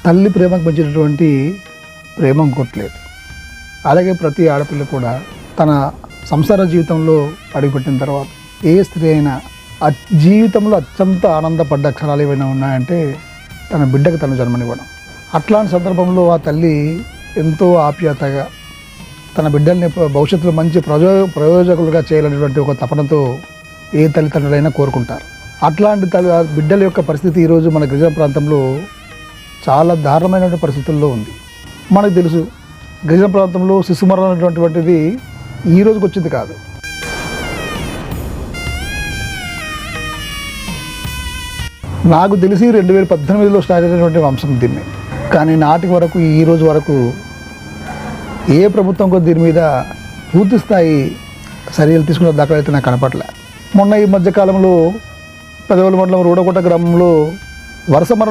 తల్లి ప్రేమకు పెంచినటువంటి ప్రేమ ఇంకోట్లేదు. అలాగే ప్రతి ఆడపిల్ల కూడా తన సంసార జీవితంలో అడుగుపెట్టిన తర్వాత ఏ స్త్రీ అయినా జీవితంలో అత్యంత ఆనందపడ్డ అక్షరాలు ఏమైనా ఉన్నాయంటే తన బిడ్డకు తను జన్మనివ్వడం. అట్లాంటి సందర్భంలో ఆ తల్లి ఎంతో ఆప్యాయతగా తన బిడ్డల్ని భవిష్యత్తులో మంచి ప్రయోజకులుగా చేయాలనేటువంటి ఒక తపనతో ఏ తల్లిదండ్రులైనా కోరుకుంటారు. అట్లాంటి బిడ్డల యొక్క పరిస్థితి ఈరోజు మన గిరిజన ప్రాంతంలో చాలా దారుణమైన పరిస్థితుల్లో ఉంది. మనకు తెలుసు, గిరిజన ప్రాంతంలో శిశు మరణం అనేటువంటిది ఈ రోజుకి వచ్చింది కాదు. నాకు తెలిసి 2018లో స్టార్ట్ అయినటువంటి వంశం దీన్ని. కానీ నాటి వరకు ఈ రోజు వరకు ఏ ప్రభుత్వం కూడా దీని మీద పూర్తి స్థాయి చర్యలు తీసుకున్న దాఖలు అయితే నాకు కనపడలే. మొన్న ఈ మధ్యకాలంలో పెదవల మండలం రూడకోట గ్రామంలో వరుస